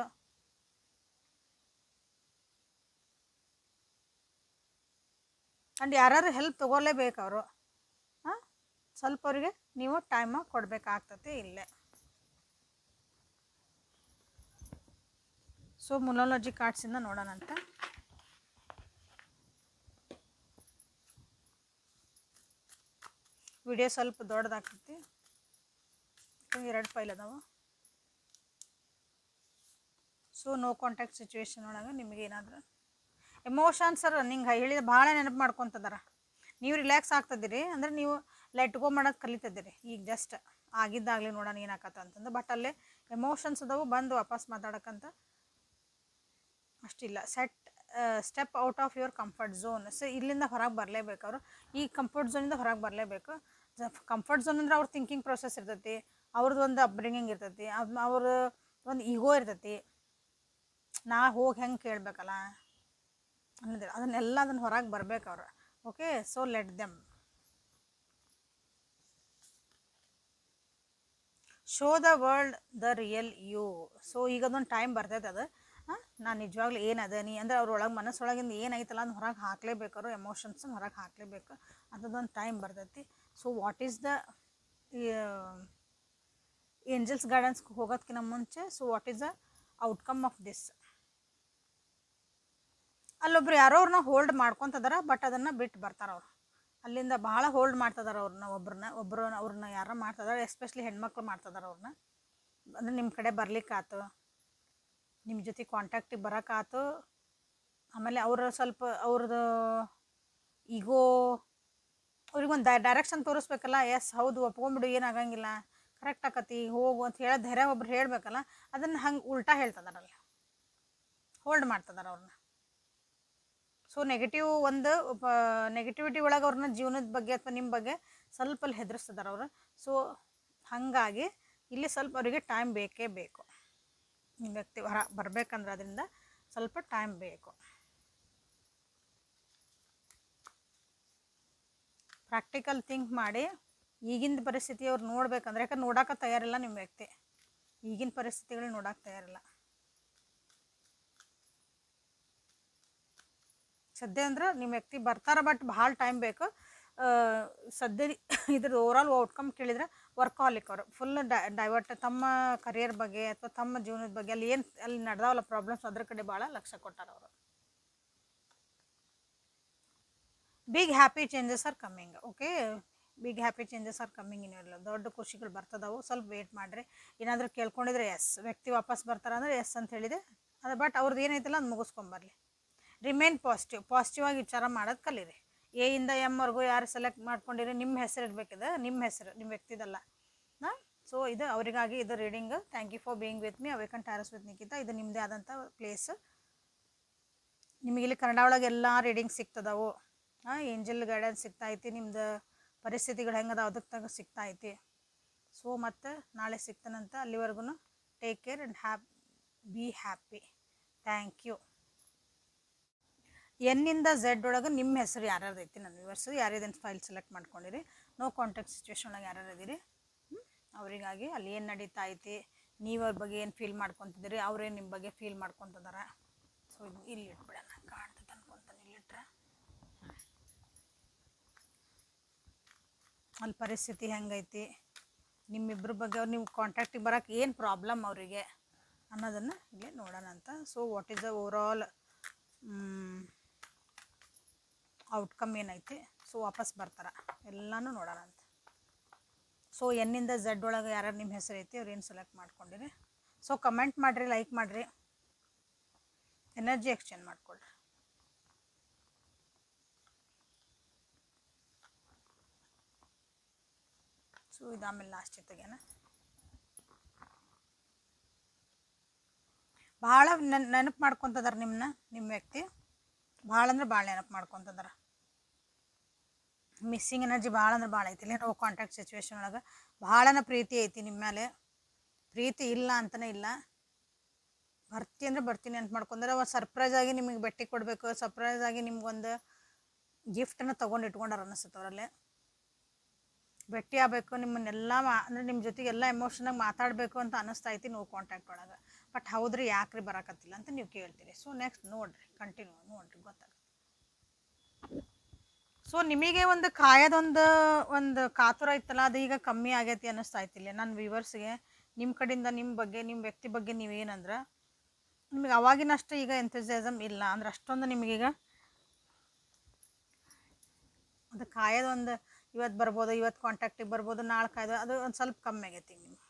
And ಯಾರು ಹೆಲ್ಪ್ ತೊಗೊಲೇಬೇಕು ಅವರು. ಸ್ವಲ್ಪ ಅವರಿಗೆ ನೀವು ಟೈಮ ಕೊಡಬೇಕಾಗ್ತದೆ ಇಲ್ಲೇ. ಸೊ ಮುಲಾಲಜಿ ಕಾರ್ಡ್ಸಿಂದ ನೋಡೋಣಂತ. ವಿಡಿಯೋ ಸ್ವಲ್ಪ ದೊಡ್ಡದಾಗ್ತೈತಿ, 2 ಫೈಲ್ ಅದಾವ. ಸೊ ನೋ ಕಾಂಟ್ಯಾಕ್ಟ್ ಸಿಚುವೇಶನ್ ಒಳಗೆ ನಿಮಗೆ ಏನಾದರೂ ಎಮೋಷನ್ಸ್ ರನ್ನಿಂಗ್ ಹೇಳಿದ ಭಾಳ ನೆನಪು ಮಾಡ್ಕೊತದಾರ. ನೀವು ರಿಲ್ಯಾಕ್ಸ್ ಆಗ್ತದಿರಿ ಅಂದರೆ ನೀವು ಲೆಟ್ ಗೋ ಮಾಡೋದು ಕಲಿತಿದ್ದೀರಿ. ಈಗ ಜಸ್ಟ್ ಆಗಿದ್ದಾಗಲಿ ನೋಡೋಣ ಏನಾಕತ್ತ ಅಂತಂದು. ಬಟ್ ಅಲ್ಲೇ ಎಮೋಷನ್ಸ್ ಅದಾವು, ಬಂದು ವಾಪಸ್ ಮಾತಾಡೋಕ್ಕಂತ ಅಷ್ಟಿಲ್ಲ. Step out of your comfort zone. So ಇಲ್ಲಿಂದ ಹೊರಗೆ ಬರಲೇಬೇಕು ಅವರು. ಈ ಕಂಫರ್ಟ್ ಝೋನಿಂದ ಹೊರಗೆ ಬರಲೇಬೇಕು. ಕಂಫರ್ಟ್ ಝೋನ್ ಅಂದರೆ ಅವ್ರ ಥಿಂಕಿಂಗ್ ಪ್ರೊಸೆಸ್ ಇರ್ತೈತಿ, ಅವ್ರದ್ದು ಒಂದು ಅಪ್ಬ್ರಿಂಗಿಂಗ್ ಇರ್ತೈತಿ, ಅವ್ರ ಒಂದು ಈಗೋ ಇರ್ತೈತಿ. ನಾ ಹೋಗಿ ಹೆಂಗೆ ಕೇಳಬೇಕಲ್ಲ ಅನ್ನೋದು, ಅದನ್ನ ಹೊರಗೆ ಬರ್ಬೇಕು ಅವ್ರು. Okay, so let them show the world the real you. So ಈಗ ಅದೊಂದು ಟೈಮ್ ಬರ್ತೈತೆ. ಅದು ನಾನು ನಿಜವಾಗ್ಲೂ ಏನದನಿ ಅಂದರೆ ಅವ್ರೊಳಗೆ ಮನಸ್ಸೊಳಗಿಂದ ಏನೈತಲ್ಲ ಅದನ್ನ ಹೊರಗೆ ಹಾಕ್ಲೇಬೇಕು. ಅವರು ಎಮೋಷನ್ಸನ್ನ ಹೊರಗೆ ಹಾಕಲೇಬೇಕು. ಅದೊಂದು ಟೈಮ್ ಬರ್ತೈತಿ. So what is the angels ಗೈಡೆನ್ಸ್ಗೆ ಹೋಗೋದಕ್ಕಿಂತ ಮುಂಚೆ, so what is the outcome of this? ಅಲ್ಲೊಬ್ರು ಯಾರೋ ಅವ್ರನ್ನ ಹೋಲ್ಡ್ ಮಾಡ್ಕೊತದಾರ, ಬಟ್ ಅದನ್ನು ಬಿಟ್ಟು ಬರ್ತಾರೆ ಅವರು. ಅಲ್ಲಿಂದ ಭಾಳ ಹೋಲ್ಡ್ ಮಾಡ್ತಿದಾರೆ ಅವ್ರನ್ನ ಯಾರೋ ಮಾಡ್ತಿದಾರೆ. ಎಸ್ಪೆಷಲಿ ಹೆಣ್ಮಕ್ಳು ಮಾಡ್ತಿದಾರೆ ಅವ್ರನ್ನ. ಅಂದರೆ ನಿಮ್ಮ ಕಡೆ ಬರ್ಲಿಕ್ಕಾಯ್ತು, ನಿಮ್ಮ ಜೊತೆ ಕಾಂಟ್ಯಾಕ್ಟಿಗೆ ಬರೋಕ್ಕಾಯ್ತು. ಆಮೇಲೆ ಅವರು ಸ್ವಲ್ಪ ಅವ್ರದ್ದು ಈಗೋ ಅವ್ರಿಗೊಂದು ಡೈರೆಕ್ಷನ್ ತೋರಿಸ್ಬೇಕಲ್ಲ. ಎಸ್ ಹೌದು ಒಪ್ಕೊಂಬಿಡು, ಏನಾಗಂಗಿಲ್ಲ, ಕರೆಕ್ಟ್ ಆಕತಿ, ಹೋಗು ಅಂತ ಹೇಳೋ ಧೈರ್ಯ ಒಬ್ರು ಹೇಳಬೇಕಲ್ಲ. ಅದನ್ನು ಹಂಗೆ ಉಲ್ಟಾ ಹೇಳ್ತಿದಾರಲ್ಲ, ಹೋಲ್ಡ್ ಮಾಡ್ತಿದಾರೆ ಅವ್ರನ್ನ. ಸೊ ನೆಗೆಟಿವಿಟಿ ಒಳಗೆ ಅವ್ರನ್ನ ಜೀವನದ ಬಗ್ಗೆ ಅಥವಾ ನಿಮ್ಮ ಬಗ್ಗೆ ಸ್ವಲ್ಪ ಅಲ್ಲಿ ಹೆದರಿಸ್ತಿದಾರೆ ಅವರು. ಸೊ ಹಾಗಾಗಿ ಇಲ್ಲಿ ಸ್ವಲ್ಪ ಅವರಿಗೆ ಟೈಮ್ ಬೇಕೇ ಬೇಕು. ನಿಮ್ಮ ವ್ಯಕ್ತಿ ಹೊರ ಬರಬೇಕಂದ್ರೆ ಅದರಿಂದ ಸ್ವಲ್ಪ ಟೈಮ್ ಬೇಕು. ಪ್ರಾಕ್ಟಿಕಲ್ ಥಿಂಕ್ ಮಾಡಿ ಈಗಿನ ಪರಿಸ್ಥಿತಿ ಅವ್ರು ನೋಡ್ಬೇಕಂದ್ರೆ, ಯಾಕಂದ್ರೆ ನೋಡೋಕೆ ತಯಾರಿಲ್ಲ ನಿಮ್ಮ ವ್ಯಕ್ತಿ, ಈಗಿನ ಪರಿಸ್ಥಿತಿಗಳು ನೋಡೋಕೆ ತಯಾರಿಲ್ಲ ಸದ್ಯ. ಅಂದ್ರೆ ನಿಮ್ಮ ವ್ಯಕ್ತಿ ಬರ್ತಾರೆ, ಬಟ್ ಭಾಳ ಟೈಮ್ ಬೇಕು. ಸದ್ಯ ಇದ್ರ ಓವರಾಲ್ ಔಟ್ಕಮ್ ಕೇಳಿದ್ರೆ ವರ್ಕಾಲಿಕ್ ಅವರು ಫುಲ್ ಡೈವರ್ಟ್ ತಮ್ಮ ಕರಿಯರ್ ಬಗ್ಗೆ ಅಥವಾ ತಮ್ಮ ಜೀವನದ ಬಗ್ಗೆ ಅಲ್ಲಿ ನಡೆದಾವಲ್ಲ ಪ್ರಾಬ್ಲಮ್ಸ್, ಅದ್ರ ಕಡೆ ಭಾಳ ಲಕ್ಷ್ಯ ಕೊಟ್ಟಾರ ಅವರು. Big happy changes are coming. Okay, big happy changes are coming in your life. ದೊಡ್ಡ ಖುಷಿಗಳು ಬರ್ತದವು, ಸ್ವಲ್ಪ ವೇಟ್ ಮಾಡಿರಿ. ಏನಾದರೂ ಕೇಳ್ಕೊಂಡಿದ್ರೆ ಎಸ್, ವ್ಯಕ್ತಿ ವಾಪಸ್ ಬರ್ತಾರೆ ಅಂದರೆ ಎಸ್ ಅಂತ ಹೇಳಿದೆ ಅದು. ಬಟ್ ಅವ್ರದ್ದು ಏನೈತಲ್ಲ ಅದು ಮುಗಿಸ್ಕೊಂಬರ್ಲಿ. ರಿಮೇನ್ ಪಾಸಿಟಿವ್ ಆಗಿ ವಿಚಾರ ಮಾಡೋದು ಕಲೀರಿ. ಎ ಇಂದ ಎಮ್ ವರೆಗೂ ಯಾರು ಸೆಲೆಕ್ಟ್ ಮಾಡ್ಕೊಂಡಿರಿ, ನಿಮ್ಮ ಹೆಸರು ಇರಬೇಕಿದೆ, ನಿಮ್ಮ ಹೆಸರು, ನಿಮ್ಮ ವ್ಯಕ್ತಿದಲ್ಲ. ಹಾಂ, ಸೊ ಇದು ಅವರಿಗಾಗಿ ಇದು reading. Thank you for being with me. Awaken Taurus with Nikhita. ಇದು ನಿಮ್ಮದೇ ಆದಂಥ ಪ್ಲೇಸ್. ನಿಮಗೆ ಇಲ್ಲಿ ಕನ್ನಡ ಒಳಗೆ ಎಲ್ಲ ರೀಡಿಂಗ್ ಸಿಗ್ತದವು. ಏಂಜಲ್ ಗೈಡೆನ್ಸ್ ಸಿಗ್ತೈತಿ, ನಿಮ್ದು ಪರಿಸ್ಥಿತಿಗಳು ಹೆಂಗದ ಅದಕ್ಕೆ ಸಿಗ್ತೈತಿ. ಸೊ ಮತ್ತು ನಾಳೆ ಸಿಗ್ತಾನಂತ. ಅಲ್ಲಿವರೆಗೂ take care and be happy. Thank you. ಎನ್ನಿಂದ ಝೆಡ್ ಒಳಗೆ ನಿಮ್ಮ ಹೆಸರು ಯಾರ್ಯಾರು ಐತಿ, ನನ್ನ ವ್ಯೂವರ್ಸ್ ಯಾರ್ಯಾರು ಫೈಲ್ ಸೆಲೆಕ್ಟ್ ಮಾಡ್ಕೊಂಡಿರಿ, ನೋ ಕಾಂಟ್ಯಾಕ್ಟ್ ಸಿಚುವೇಶನ್ ಒಳಗೆ ಯಾರ್ಯಾರು ಇದೀರಿ, ಅವರಿಗಾಗಿ ಅಲ್ಲಿ ಏನು ನಡೀತಾ ಐತಿ, ನೀವು ಅವ್ರ ಬಗ್ಗೆ ಏನು ಫೀಲ್ ಮಾಡ್ಕೊತಿದ್ದೀರಿ, ಅವ್ರೇನು ನಿಮ್ಮ ಬಗ್ಗೆ ಫೀಲ್ ಮಾಡ್ಕೊತಿದಾರ. ಸೊ ಇದು ಇಲ್ಲಿ ಇಟ್ಬಿಡೋಣ, ಕಾಣ್ತದೆ ಅನ್ಕೊತಾನೆ. ಇಲ್ಲಿಟ್ರೆ ಅಲ್ಲಿ ಪರಿಸ್ಥಿತಿ ಹೆಂಗೈತಿ, ನಿಮ್ಮಿಬ್ಬರ ಬಗ್ಗೆ ಅವ್ರು ನೀವು ಕಾಂಟ್ಯಾಕ್ಟಿಗೆ ಬರೋಕೆ ಏನು ಪ್ರಾಬ್ಲಮ್ ಅವರಿಗೆ ಅನ್ನೋದನ್ನು ಇಲ್ಲಿ ನೋಡೋಣ ಅಂತ. So what is the overall outcome ಏನೈತಿ. ಸೊ ವಾಪಸ್ ಬರ್ತಾರೆ ಎಲ್ಲನೂ ನೋಡೋಣ ಅಂತ. ಸೊ ಎನ್ನಿಂದ ಝೆಡ್ ಒಳಗೆ ಯಾರ್ಯಾರು ನಿಮ್ಮ ಹೆಸರು ಐತಿ ಅವ್ರು ಏನು ಸೆಲೆಕ್ಟ್ ಮಾಡ್ಕೊಂಡಿರಿ. ಸೊ ಕಮೆಂಟ್ ಮಾಡಿರಿ, ಲೈಕ್ ಮಾಡಿರಿ, ಎನರ್ಜಿ ಎಕ್ಸ್ಚೇಂಜ್ ಮಾಡ್ಕೊಳ್ರಿ. ಸೊ ಇದಾಮೇಲೆ ಲಾಸ್ಟ್ ತೆಗೆನ ಭಾಳ ನೆನಪು ಮಾಡ್ಕೊತದಾರ ನಿಮ್ಮನ್ನ, ನಿಮ್ಮ ವ್ಯಕ್ತಿ ಭಾಳ ಅಂದ್ರೆ ಭಾಳ ನೆನಪು ಮಾಡ್ಕೊತದಾರ. ಮಿಸ್ಸಿಂಗ್ ಎನರ್ಜಿ ಭಾಳ ಅಂದ್ರೆ ಭಾಳ ಐತಿ. ನೋ ಕಾಂಟ್ಯಾಕ್ಟ್ ಸಿಚುವೇಶನ್ ಒಳಗೆ ಭಾಳನ ಪ್ರೀತಿ ಐತಿ ನಿಮ್ಮ ಮೇಲೆ. ಪ್ರೀತಿ ಇಲ್ಲ ಅಂತಲೇ ಇಲ್ಲ, ಬರ್ತಿ ಅಂದ್ರೆ ಬರ್ತೀನಿ ಅಂತ ಮಾಡ್ಕೊಂಡ್ರೆ ಅವ ಸರ್ಪ್ರೈಸ್ ಆಗಿ ನಿಮಗೆ ಭೇಟಿ ಕೊಡಬೇಕು, ಸರ್ಪ್ರೈಸ್ ಆಗಿ ನಿಮ್ಗೊಂದು ಗಿಫ್ಟನ್ನು ತೊಗೊಂಡು ಇಟ್ಕೊಂಡಾರ ಅನ್ನಿಸುತ್ತೆ ಅವರಲ್ಲೇ. ಭೇಟಿ ಆಗಬೇಕು, ನಿಮ್ಮನ್ನೆಲ್ಲ ಅಂದರೆ ನಿಮ್ಮ ಜೊತೆಗೆಲ್ಲ ಎಮೋಷನಾಗಿ ಮಾತಾಡಬೇಕು ಅಂತ ಅನ್ನಿಸ್ತೈತಿ ನೋ ಕಾಂಟ್ಯಾಕ್ಟ್ ಒಳಗೆ. ಬಟ್ ಹೌದ್ರಿ ಯಾಕ್ರಿ ಬರೋಕತ್ತಿಲ್ಲ ಅಂತ ನೀವು ಕೇಳ್ತೀರಿ. ಸೊ ನೆಕ್ಸ್ಟ್ ನೋಡಿರಿ, ಕಂಟಿನ್ಯೂ ನೋಡಿರಿ, ಗೊತ್ತಾಗುತ್ತೆ. ಸೊ ನಿಮಗೆ ಒಂದು ಕಾಯೋದೊಂದು ಕಾತುರ ಇತ್ತಲ್ಲ, ಅದು ಈಗ ಕಮ್ಮಿ ಆಗೈತಿ ಅನ್ನಿಸ್ತೈತಿಲ್ಲ ನನ್ನ ವ್ಯೂವರ್ಸ್ಗೆ. ನಿಮ್ಮ ಕಡೆಯಿಂದ ನಿಮ್ಮ ಬಗ್ಗೆ, ನಿಮ್ಮ ವ್ಯಕ್ತಿ ಬಗ್ಗೆ ನೀವೇನಂದ್ರೆ ನಿಮಗೆ ಅವಾಗಿನಷ್ಟು ಈಗ ಎಂಥೂಸಿಯಾಸಮ್ ಇಲ್ಲ ಅಂದ್ರೆ ಅಷ್ಟೊಂದು ನಿಮಗೀಗ ಅದು ಕಾಯೋದೊಂದು ಇವತ್ತು ಬರ್ಬೋದು, ಇವತ್ತು ಕಾಂಟ್ಯಾಕ್ಟಿಗೆ ಬರ್ಬೋದು, ನಾಳೆ ಕಾಯ್ದು ಅದು ಒಂದು ಸ್ವಲ್ಪ ಕಮ್ಮಿ ಆಗೈತಿ ನಿಮ್ಗೆ.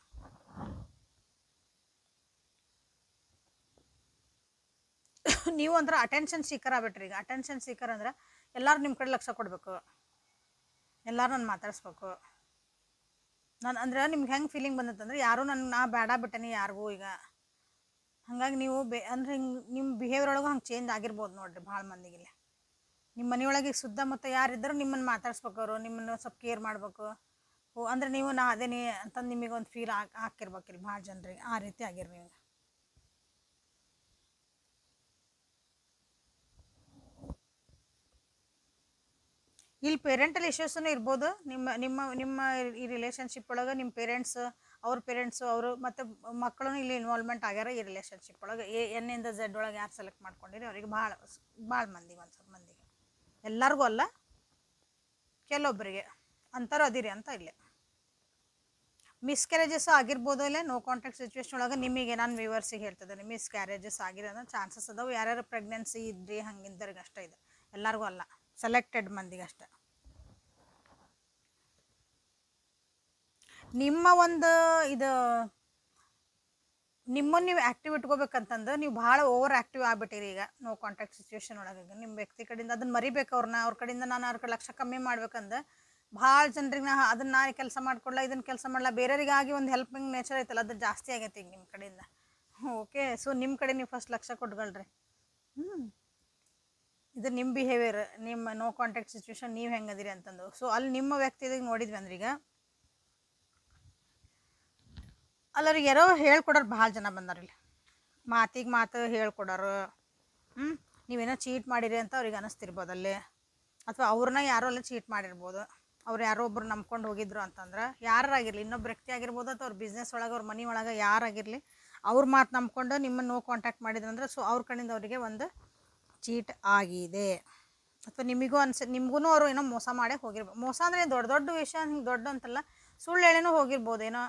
ನೀವು ಅಂದ್ರೆ ಅಟೆನ್ಷನ್ ಸೀಕರ್ ಆಗ್ಬಿಟ್ರಿ ಈಗ. ಅಟೆನ್ಷನ್ ಸೀಕರ್ ಅಂದ್ರೆ ಎಲ್ಲರೂ ನಿಮ್ಮ ಕಡೆ ಲಕ್ಷ್ಯ ಕೊಡಬೇಕು, ಎಲ್ಲರೂ ನಾನು ಮಾತಾಡಿಸ್ಬೇಕು. ನಾನು ಅಂದ್ರೆ ನಿಮ್ಗೆ ಹೆಂಗೆ ಫೀಲಿಂಗ್ ಬಂದತ್ತಂದ್ರೆ ಯಾರೂ ನಾ ಬೇಡ ಬಿಟ್ಟೇನಿ ಯಾರಿಗೂ ಈಗ. ಹಾಗಾಗಿ ನೀವು ಅಂದ್ರೆ ಹಿಂಗೆ ನಿಮ್ಮ ಬಿಹೇವಿಯರ್ ಒಳಗೂ ಹಂಗೆ ಚೇಂಜ್ ಆಗಿರ್ಬೋದು ನೋಡಿರಿ ಭಾಳ ಮಂದಿಗಿಲ್ಲ. ನಿಮ್ಮ ಮನೆಯೊಳಗೆ ಸುತ್ತಮುತ್ತ ಯಾರಿದ್ದರೂ ನಿಮ್ಮನ್ನು ಮಾತಾಡ್ಸ್ಬೇಕು, ಅವರು ನಿಮ್ಮನ್ನು ಸ್ವಲ್ಪ ಕೇರ್ ಮಾಡಬೇಕು. ಅಂದರೆ ನೀವು ನಾ ಅದೇನಿ ಅಂತಂದು ನಿಮಗೆ ಒಂದು ಫೀಲ್ ಹಾಕಿರ್ಬೇಕಿಲ್ಲ ಭಾಳ ಜನರಿಗೆ. ಆ ರೀತಿ ಆಗಿರಿ ನೀವು. ಇಲ್ಲಿ ಪೇರೆಂಟಲ್ ಇಶ್ಯೂಸೂ ಇರ್ಬೋದು ನಿಮ್ಮ ನಿಮ್ಮ ನಿಮ್ಮ ಈ ರಿಲೇಷನ್ಶಿಪ್ ಒಳಗೆ. ನಿಮ್ಮ ಪೇರೆಂಟ್ಸ್, ಅವ್ರ ಪೇರೆಂಟ್ಸು, ಅವರು ಮತ್ತು ಮಕ್ಕಳು ಇಲ್ಲಿ ಇನ್ವಾಲ್ವ್ಮೆಂಟ್ ಆಗ್ಯಾರ ಈ ರಿಲೇಷನ್ಶಿಪ್ ಒಳಗೆ. ಎನ್ನಿಂದ ಝೆಡ್ ಒಳಗೆ ಯಾರು ಸೆಲೆಕ್ಟ್ ಮಾಡ್ಕೊಂಡಿರಿ ಅವ್ರಿಗೆ ಭಾಳ ಮಂದಿಗೆ, ಒಂದು ಸ್ವಲ್ಪ ಮಂದಿಗೆ, ಎಲ್ಲರಿಗೂ ಅಲ್ಲ, ಕೆಲವೊಬ್ಬರಿಗೆ ಅಂತಾರು ಅದಿರಿ ಅಂತ ಇಲ್ಲೇ. ಮಿಸ್ಕ್ಯಾರೇಜಸ್ ಆಗಿರ್ಬೋದು ಇಲ್ಲ ನೋ ಕಾಂಟ್ಯಾಕ್ಟ್ ಸಿಚುವೇಶನ್ ಒಳಗೆ. ನಿಮಗೆ ನಾನು ವ್ಯೂವರ್ಸಿಗೆ ಹೇಳ್ತಿದ್ದೇನೆ, ಮಿಸ್ಕ್ಯಾರೇಜಸ್ ಆಗಿರೋದು ಚಾನ್ಸಸ್ ಅದಾವೆ. ಯಾರ್ಯಾರು ಪ್ರೆಗ್ನೆನ್ಸಿ ಇದ್ರಿ ಹಂಗಿದ್ದರಿಗೆ ಅಷ್ಟೇ ಇದೆ, ಎಲ್ಲರಿಗೂ ಅಲ್ಲ, ಸೆಲೆಕ್ಟೆಡ್ ಮಂದಿಗೆ ಅಷ್ಟೆ. ನಿಮ್ಮ ಒಂದು ಇದು ನಿಮ್ಮನ್ನು ನೀವು ಆ್ಯಕ್ಟಿವ್ ಇಟ್ಕೋಬೇಕಂತಂದು ನೀವು ಭಾಳ ಓವರ್ ಆ್ಯಕ್ಟಿವ್ ಆಗ್ಬಿಟ್ಟಿರಿ ಈಗ ನೋ ಕಾಂಟ್ಯಾಕ್ಟ್ ಸಿಚುವೇಶನ್ ಒಳಗೆ. ನಿಮ್ಮ ವ್ಯಕ್ತಿ ಕಡೆಯಿಂದ ಅದನ್ನು ಮರಿಬೇಕು, ಅವ್ರ ಕಡೆಯಿಂದ ನಾನು ಅವ್ರ ಕಡೆ ಲಕ್ಷ್ಯ ಕಮ್ಮಿ ಮಾಡ್ಬೇಕಂದ್ರೆ ಭಾಳ ಜನರಿಗೆ ಅದನ್ನು ನಾನು ಕೆಲಸ ಮಾಡ್ಕೊಡ್ಲ, ಇದನ್ನು ಕೆಲಸ ಮಾಡಲ್ಲ, ಬೇರೆಯವರಿಗಾಗಿ ಒಂದು ಹೆಲ್ಪಿಂಗ್ ನೇಚರ್ ಐತಲ್ಲ ಅದು ಜಾಸ್ತಿ ಆಗೈತೆ ಈಗ ನಿಮ್ಮ ಕಡೆಯಿಂದ. ಓಕೆ, ಸೊ ನಿಮ್ಮ ಕಡೆ ನೀವು ಫಸ್ಟ್ ಲಕ್ಷ್ಯ ಕೊಟ್ಕೊಳ್ರಿ. ಇದು ನಿಮ್ಮ ಬಿಹೇವಿಯರ್, ನಿಮ್ಮ ನೋ ಕಾಂಟ್ಯಾಕ್ಟ್ ಸಿಚುವೇಶನ್ ನೀವು ಹೆಂಗದಿರಿ ಅಂತಂದು. ಸೊ ಅಲ್ಲಿ ನಿಮ್ಮ ವ್ಯಕ್ತಿದಾಗ ನೋಡಿದ್ವಿ ಅಂದ್ರೆ ಈಗ ಅಲ್ಲರಿಗೆ ಯಾರೋ ಹೇಳ್ಕೊಡೋರು ಭಾಳ ಜನ ಬಂದಾರಿಲ್ಲ, ಮಾತಿಗೆ ಮಾತು ಹೇಳ್ಕೊಡೋರು. ನೀವೇನೋ ಚೀಟ್ ಮಾಡಿರಿ ಅಂತ ಅವ್ರಿಗೆ ಅನ್ನಿಸ್ತಿರ್ಬೋದು ಅಲ್ಲಿ, ಅಥವಾ ಅವ್ರನ್ನ ಯಾರೋ ಅಲ್ಲ ಚೀಟ್ ಮಾಡಿರ್ಬೋದು. ಅವ್ರು ಯಾರೋ ಒಬ್ರು ನಂಬ್ಕೊಂಡು ಹೋಗಿದ್ರು ಅಂತಂದ್ರೆ, ಯಾರಾಗಿರಲಿ, ಇನ್ನೊಬ್ಬ ವ್ಯಕ್ತಿ ಆಗಿರ್ಬೋದು ಅಥವಾ ಅವ್ರ ಬಿಸ್ನೆಸ್ ಒಳಗೆ ಅವ್ರ ಮನೆ ಒಳಗೆ ಯಾರಾಗಿರಲಿ, ಅವ್ರ ಮಾತು ನಂಬ್ಕೊಂಡು ನಿಮ್ಮನ್ನು ನೋ ಕಾಂಟ್ಯಾಕ್ಟ್ ಮಾಡಿದ್ರಂದ್ರೆ ಸೊ ಅವ್ರ ಕಡೆಯಿಂದ ಅವರಿಗೆ ಒಂದು ಚೀಟ್ ಆಗಿದೆ. ಅಥವಾ ನಿಮಗೂ ಅವರು ಏನೋ ಮೋಸ ಮಾಡೇ ಹೋಗಿರ್ಬೋದು. ಮೋಸ ಅಂದರೆ ದೊಡ್ಡ ದೊಡ್ಡ ವಿಷಯ ಹಿಂಗೆ ದೊಡ್ಡ ಅಂತಲ್ಲ, ಸುಳ್ಳು ಹೇಳೇನೋ ಹೋಗಿರ್ಬೋದು ಏನೋ.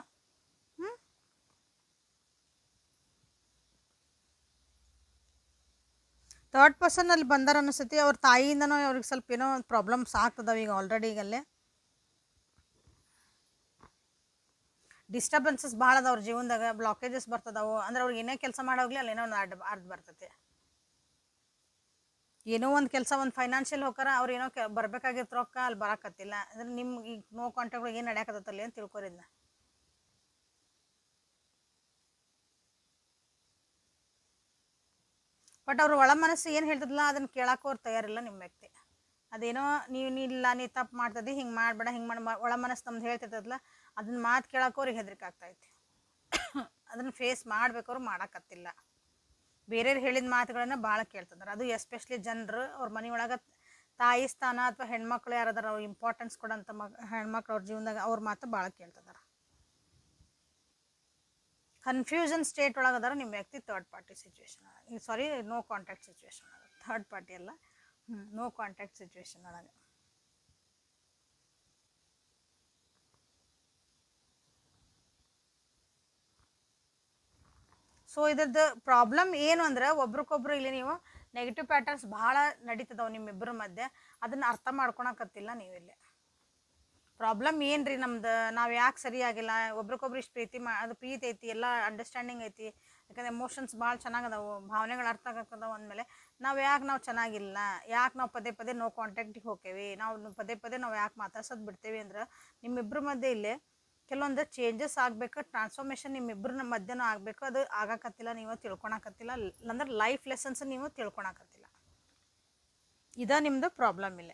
ಥರ್ಡ್ ಪರ್ಸನಲ್ಲಿ ಬಂದಾರ ಅನಿಸ್ತೈತಿ. ಅವ್ರ ತಾಯಿಯಿಂದನೂ ಅವ್ರಿಗೆ ಸ್ವಲ್ಪ ಏನೋ ಪ್ರಾಬ್ಲಮ್ಸ್ ಆಗ್ತದವ ಈಗ ಆಲ್ರೆಡಿ. ಈಗಲ್ಲೇ ಡಿಸ್ಟರ್ಬೆನ್ಸಸ್ ಭಾಳ ಅದ ಅವ್ರ ಜೀವನದಾಗ, ಬ್ಲಾಕೇಜಸ್ ಬರ್ತದವು. ಅಂದ್ರೆ ಅವ್ರಿಗೆ ಏನೇ ಕೆಲಸ ಮಾಡೋಗ್ಲಿ ಅಲ್ಲಿ ಏನೋ ಒಂದು ಅರ್ಧ ಬರ್ತೈತಿ. ಏನೋ ಒಂದು ಕೆಲಸ, ಒಂದು ಫೈನಾನ್ಷಿಯಲ್ ಹೋಗಾರ ಅವ್ರು ಏನೋ ಬರ್ಬೇಕಾಗಿತ್ತು ರೊಕ್ಕ, ಅಲ್ಲಿ ಬರಾಕತ್ತಿಲ್ಲ ಅಂದ್ರೆ ನಿಮ್ಗೆ ಈಗ ನೋ ಕಾಂಟ್ಯಾಕ್ಟ್ ಏನು ನಡೆಯಕತ್ತಲ್ಲಿ ಅಂತ ತಿಳ್ಕೊರಿದ್ನ. ಬಟ್ ಅವ್ರ ಒಳ ಮನಸ್ಸು ಏನು ಹೇಳ್ತದಲ್ಲ ಅದನ್ನು ಕೇಳಕ್ಕೂ ಅವ್ರು ತಯಾರಿಲ್ಲ ನಿಮ್ಮ ವ್ಯಕ್ತಿ. ಅದೇನೋ ಇಲ್ಲ ನೀ ತಪ್ಪು ಮಾಡ್ತದೆ, ಹಿಂಗೆ ಮಾಡಬೇಡ, ಹಿಂಗೆ ಮಾಡಿ, ಒಳ ಮನಸ್ಸು ನಮ್ದು ಹೇಳ್ತಿರ್ತದಲ್ಲ ಅದನ್ನ ಮಾತು ಕೇಳಕ್ಕೂ ಅವ್ರಿಗೆ ಹೆದರಿಕೆ ಆಗ್ತೈತಿ. ಅದನ್ನು ಫೇಸ್ ಮಾಡ್ಬೇಕಾದ್ರು ಮಾಡೋಕತ್ತಿಲ್ಲ. ಬೇರೆಯವ್ರು ಹೇಳಿದ ಮಾತುಗಳನ್ನ ಭಾಳ ಕೇಳ್ತಿದ್ದಾರೆ. ಅದು ಎಸ್ಪೆಷಲಿ ಜನರು ಅವ್ರ ಮನೆಯೊಳಗೆ ತಾಯಿ ಸ್ಥಾನ ಅಥವಾ ಹೆಣ್ಮಕ್ಳು ಯಾರದಾರ ಅವ್ರು ಇಂಪಾರ್ಟೆನ್ಸ್ ಕೊಡೋಂಥ ಹೆಣ್ಮಕ್ಳು ಅವ್ರ ಜೀವನದಾಗ ಅವ್ರ ಮಾತು ಭಾಳ ಕೇಳ್ತಿದ್ದಾರೆ. ಕನ್ಫ್ಯೂಷನ್ ಸ್ಟೇಟ್ ಒಳಗೆ ಅದಾರ ನಿಮ್ಮ ವ್ಯಕ್ತಿ. ಥರ್ಡ್ ಪಾರ್ಟಿ ಸಿಚುವೇಶನ್ ಒಳಗೆ, ಸಾರಿ, ನೋ ಕಾಂಟ್ಯಾಕ್ಟ್ ಸಿಚುವೇಶನ್ ಒಳಗೆ. ಥರ್ಡ್ ಪಾರ್ಟಿ ಅಲ್ಲ, ನೋ ಕಾಂಟ್ಯಾಕ್ಟ್ ಸಿಚುವೇಶನ್ ಒಳಗೆ. ಸೊ ಇದ್ರದ್ದು ಪ್ರಾಬ್ಲಮ್ ಏನು ಅಂದ್ರೆ, ಒಬ್ರಿಗೊಬ್ರು ಇಲ್ಲಿ ನೀವು ನೆಗೆಟಿವ್ ಪ್ಯಾಟರ್ನ್ಸ್ ಭಾಳ ನಡೀತದವು ನಿಮ್ಮಿಬ್ಬರ ಮಧ್ಯೆ. ಅದನ್ನು ಅರ್ಥ ಮಾಡ್ಕೊಳಕತ್ತಿಲ್ಲ ನೀವಿಲ್ಲಿ. ಪ್ರಾಬ್ಲಮ್ ಏನು ರೀ ನಮ್ದು, ನಾವು ಯಾಕೆ ಸರಿಯಾಗಿಲ್ಲ, ಒಬ್ರಿಗೊಬ್ರು ಇಷ್ಟು ಅದು ಪ್ರೀತಿ ಐತಿ, ಎಲ್ಲ ಅಂಡರ್ಸ್ಟ್ಯಾಂಡಿಂಗ್ ಐತಿ, ಯಾಕಂದ್ರೆ ಎಮೋಷನ್ಸ್ ಭಾಳ ಚೆನ್ನಾಗದಾವು, ಭಾವನೆಗಳು ಅರ್ಥ ಆಗಕ್ಕದಾವು ಅಂದಮೇಲೆ ನಾವು ಚೆನ್ನಾಗಿಲ್ಲ, ಯಾಕೆ ನಾವು ಪದೇ ಪದೇ ನೋ ಕಾಂಟ್ಯಾಕ್ಟಿಗೆ ಹೋಗ್ತೇವೆ, ಪದೇ ಪದೇ ನಾವು ಯಾಕೆ ಮಾತಾಡ್ಸೋದು ಬಿಡ್ತೇವೆ ಅಂದ್ರೆ ನಿಮ್ಮಿಬ್ಬರ ಮಧ್ಯೆ ಇಲ್ಲಿ ಕೆಲವೊಂದು ಚೇಂಜಸ್ ಆಗಬೇಕು, ಟ್ರಾನ್ಸ್ಫಾರ್ಮೇಷನ್ ನಿಮ್ಮಿಬ್ಬರ ಮಧ್ಯನೂ ಆಗಬೇಕು. ಅದು ಆಗಾಕತ್ತಿಲ್ಲ, ನೀವು ತಿಳ್ಕೊಳಕತ್ತಿಲ್ಲ. ಅಂದ್ರೆ ಲೈಫ್ ಲೆಸನ್ಸ್ ನೀವು ತಿಳ್ಕೊಳಕತ್ತಿಲ್ಲ. ಇದ ನಿಮ್ಮದು ಪ್ರಾಬ್ಲಮ್ ಇಲ್ಲ.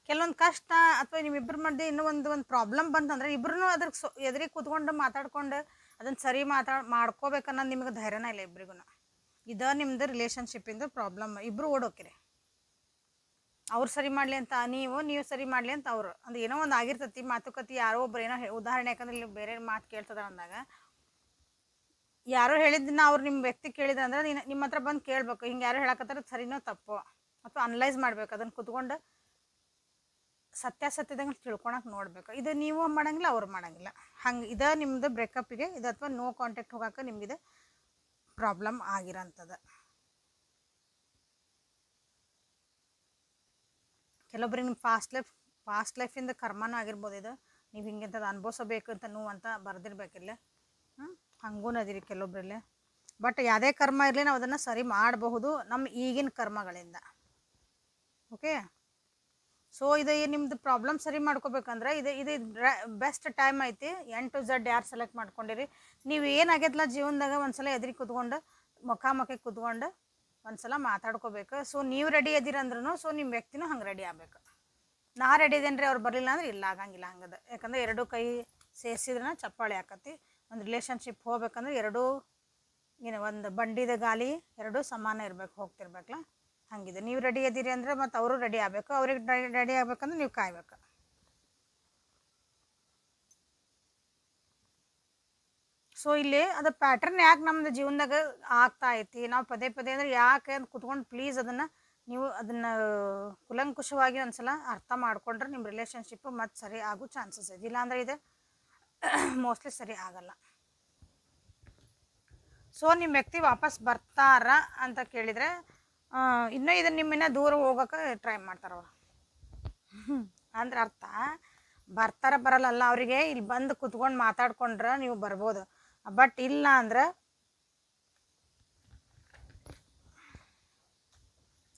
ಕೆಲವೊಂದು ಕಷ್ಟ ಅಥವಾ ನಿಮ್ಮಿಬ್ಬರ ಮಧ್ಯೆ ಇನ್ನೂ ಒಂದು ಪ್ರಾಬ್ಲಮ್ ಬಂತಂದ್ರೆ ಇಬ್ರು ಅದ್ರ ಎದುರಿಗೆ ಕೂತ್ಕೊಂಡು ಮಾತಾಡ್ಕೊಂಡು ಅದನ್ನು ಸರಿ ಮಾಡ್ಕೋಬೇಕನ್ನೋದು ನಿಮಗೆ ಧೈರ್ಯನೇ ಇಲ್ಲ ಇಬ್ರಿಗೂ. ಇದ ನಿಮ್ದು ರಿಲೇಷನ್ಶಿಪ್ಪಿಂದು ಪ್ರಾಬ್ಲಮ್. ಇಬ್ಬರು ಓಡೋಕಿರಿ, ಅವ್ರು ಸರಿ ಮಾಡಲಿ ಅಂತ ನೀವು ಸರಿ ಮಾಡಲಿ ಅಂತ ಅವರು. ಅಂದ್ರೆ ಏನೋ ಒಂದು ಆಗಿರ್ತತಿ ಮಾತುಕತೆ, ಯಾರೋ ಒಬ್ರು ಏನೋ ಉದಾಹರಣೆ, ಯಾಕಂದ್ರೆ ಇಲ್ಲಿ ಬೇರೆ ಮಾತು ಕೇಳ್ತದ ಅಂದಾಗ ಯಾರೋ ಹೇಳಿದ್ದನ್ನ ಅವ್ರು ನಿಮ್ಮ ವ್ಯಕ್ತಿ ಕೇಳಿದ್ರೆ ಅಂದ್ರೆ ನಿಮ್ಮ ಹತ್ರ ಬಂದು ಕೇಳಬೇಕು, ಹಿಂಗೆ ಯಾರೋ ಹೇಳಕತ್ತಾರ ಸರಿನೋ ತಪ್ಪೋ, ಅಥವಾ ಅನಲೈಸ್ ಮಾಡ್ಬೇಕು, ಅದನ್ನು ಕುತ್ಕೊಂಡು ಸತ್ಯಾಸತ್ಯದಂಗೆ ತಿಳ್ಕೊಳಕ್ಕೆ ನೋಡ್ಬೇಕು. ಇದು ನೀವು ಮಾಡಂಗಿಲ್ಲ, ಅವ್ರು ಮಾಡಂಗಿಲ್ಲ. ಹಂಗೆ ಇದ ನಿಮ್ಮದು ಬ್ರೇಕಪ್ಪಿಗೆ ಇದು ಅಥವಾ ನೋ ಕಾಂಟ್ಯಾಕ್ಟ್ ಹೋಗಕ್ಕೆ ನಿಮಗಿದೆ ಪ್ರಾಬ್ಲಮ್ ಆಗಿರೋಂಥದ್ದು. ಕೆಲವೊಬ್ರಿಗೆ ನಿಮ್ಮ ಪಾಸ್ಟ್ ಲೈಫಿಂದ ಕರ್ಮನೂ ಆಗಿರ್ಬೋದು. ಇದು ನೀವು ಹಿಂಗಿಂಥದ್ದು ಅನುಭವಿಸಬೇಕು ಅಂತ ಅಂತ ಬರೆದಿರ್ಬೇಕಿಲ್ಲ. ಹಂಗೂ ಅದಿರಿ ಕೆಲವೊಬ್ರಲ್ಲಿ. ಬಟ್ ಯಾವುದೇ ಕರ್ಮ ಇರಲಿ ನಾವು ಅದನ್ನು ಸರಿ ಮಾಡಬಹುದು ನಮ್ಮ ಈಗಿನ ಕರ್ಮಗಳಿಂದ. ಓಕೆ, ಸೊ ಇದು ನಿಮ್ದು ಪ್ರಾಬ್ಲಮ್ ಸರಿ ಮಾಡ್ಕೋಬೇಕಂದ್ರೆ ಇದು ಬೆಸ್ಟ್ ಟೈಮ್ ಐತಿ. N to Z ಯಾರು ಸೆಲೆಕ್ಟ್ ಮಾಡ್ಕೊಂಡಿರಿ, ನೀವು ಏನಾಗೈತಲ್ಲ ಜೀವನದಾಗ ಒಂದ್ಸಲ ಎದುರಿಗೆ ಕುತ್ಕೊಂಡು ಮುಖಾಮುಖಿ ಕುತ್ಕೊಂಡು ಒಂದ್ಸಲ ಮಾತಾಡ್ಕೋಬೇಕು. ಸೊ ನೀವು ರೆಡಿ ಅದಿರಂದ್ರೂ ಸೊ ನಿಮ್ಮ ವ್ಯಕ್ತಿನೂ ಹಂಗೆ ರೆಡಿ ಆಗ್ಬೇಕು. ನಾ ರೆಡಿ ಇದೇನ್ರಿ ಅವ್ರು ಬರಲಿಲ್ಲ ಅಂದ್ರೆ ಇಲ್ಲ, ಆಗಂಗಿಲ್ಲ. ಹಂಗದ, ಯಾಕಂದ್ರೆ ಎರಡೂ ಕೈ ಸೇರಿಸಿದ್ರೆ ಚಪ್ಪಾಳಿ ಆಕತಿ. ಒಂದು ರಿಲೇಷನ್ಶಿಪ್ ಹೋಗ್ಬೇಕಂದ್ರೆ ಎರಡೂ ಒಂದು ಬಂಡಿದ ಗಾಲಿ ಎರಡೂ ಸಮಾನ ಇರ್ಬೇಕು, ಹೋಗ್ತಿರ್ಬೇಕಲ್ಲ. ಹಂಗಿದೆ. ನೀವು ರೆಡಿ ಅದಿರಿ ಅಂದ್ರೆ ಮತ್ತು ಅವರು ರೆಡಿ ಆಗಬೇಕು. ಅವ್ರಿಗೆ ರೆಡಿ ಆಗ್ಬೇಕಂದ್ರೆ ನೀವು ಕಾಯ್ಬೇಕು. ಸೊ ಇಲ್ಲಿ ಅದು ಪ್ಯಾಟರ್ನ್ ಯಾಕೆ ನಮ್ದು ಜೀವನದಾಗ ಆಗ್ತಾ ಐತಿ, ನಾವು ಪದೇ ಪದೇ ಅಂದ್ರೆ ಯಾಕೆ ಅಂತ ಕುತ್ಕೊಂಡು ಪ್ಲೀಸ್ ನೀವು ಅದನ್ನು ಕುಲಂಕುಷವಾಗಿ ಒಂದ್ಸಲ ಅರ್ಥ ಮಾಡ್ಕೊಂಡ್ರೆ ನಿಮ್ಮ ರಿಲೇಷನ್ಶಿಪ್ ಮತ್ತು ಸರಿ ಆಗೋ ಚಾನ್ಸಸ್ ಇದೆ. ಇಲ್ಲಾಂದ್ರೆ ಇದು ಮೋಸ್ಟ್ಲಿ ಸರಿ ಆಗಲ್ಲ. ಸೊ ನಿಮ್ಮ ವ್ಯಕ್ತಿ ವಾಪಸ್ ಬರ್ತಾರ ಅಂತ ಕೇಳಿದರೆ ಇನ್ನೂ ಇದನ್ನು ನಿಮ್ಮನ್ನ ದೂರ ಹೋಗೋಕೆ ಟ್ರೈ ಮಾಡ್ತಾರವ್ರು. ಅಂದ್ರೆ ಅರ್ಥ ಬರ್ತಾರ ಬರಲ್ಲ, ಅವರಿಗೆ ಇಲ್ಲಿ ಬಂದು ಕುತ್ಕೊಂಡು ಮಾತಾಡ್ಕೊಂಡ್ರೆ ನೀವು ಬರ್ಬೋದು. ಬಟ್ ಇಲ್ಲ ಅಂದ್ರೆ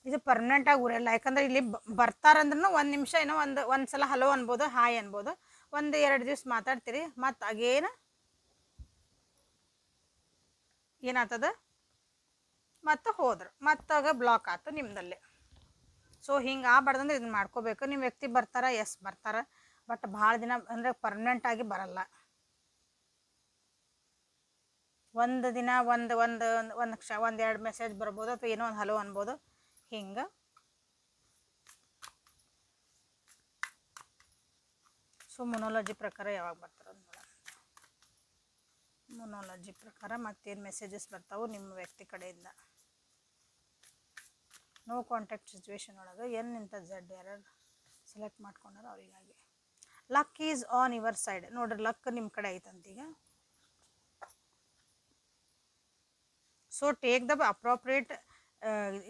ಇದು ಪರ್ಮನೆಂಟಾಗಿ ಊರಲ್ಲ. ಯಾಕಂದ್ರೆ ಇಲ್ಲಿ ಬರ್ತಾರಂದ್ರೂ ಒಂದು ನಿಮಿಷ ಏನೋ ಒಂದು ಸಲ ಹಲೋ ಅನ್ಬೋದು, ಹಾಯ್ ಅನ್ಬೋದು, 1-2 ದಿವ್ಸ ಮಾತಾಡ್ತೀರಿ, ಮತ್ತು ಅಗೇನು ಏನಾಗ್ತದ ಮತ್ತು ಹೋದ್ರು, ಮತ್ತಾಗ ಬ್ಲಾಕ್ ಆಯ್ತು ನಿಮ್ಮದಲ್ಲಿ. ಸೊ ಹಿಂಗೆ ಆಗ್ಬಾರ್ದಂದ್ರೆ ಇದನ್ನ ಮಾಡ್ಕೋಬೇಕು. ನಿಮ್ಮ ವ್ಯಕ್ತಿ ಬರ್ತಾರ, ಎಸ್ ಬರ್ತಾರೆ, ಬಟ್ ಭಾಳ ದಿನ ಅಂದರೆ ಪರ್ಮನೆಂಟಾಗಿ ಬರಲ್ಲ. ಒಂದು ದಿನ ಒಂದು 1-2 ಮೆಸೇಜ್ ಬರ್ಬೋದು, ಅಥವಾ ಏನೋ ಒಂದು ಹಲೋ ಅನ್ಬೋದು, ಹಿಂಗೆ ಸೊ ಮೊನೋಲಜಿ ಪ್ರಕಾರ ಯಾವಾಗ ಬರ್ತಾರೆ ಅಂತ ನೋಡೋಣ. ಮೊನೋಲಜಿ ಪ್ರಕಾರ ಮತ್ತೇನು ಮೆಸೇಜಸ್ ಬರ್ತಾವೆ ನಿಮ್ಮ ವ್ಯಕ್ತಿ ಕಡೆಯಿಂದ. ನೋ ಕಾಂಟ್ಯಾಕ್ಟ್ ಸಿಚುವೇಶನ್ ಒಳಗೆ ಎನ್ ಇಂಥ ಝೆಡ್ ಯಾರು ಸೆಲೆಕ್ಟ್ ಮಾಡ್ಕೊಂಡಾರ ಅವರಿಗಾಗಿ. Luck is on your side. ನೋಡ್ರಿ ಲಕ್ ನಿಮ್ಮ ಕಡೆ ಐತಂತೀಗ. ಸೊ ಟೇಕ್ ದ ಅಪ್ರೋಪ್ರಿಯೇಟ್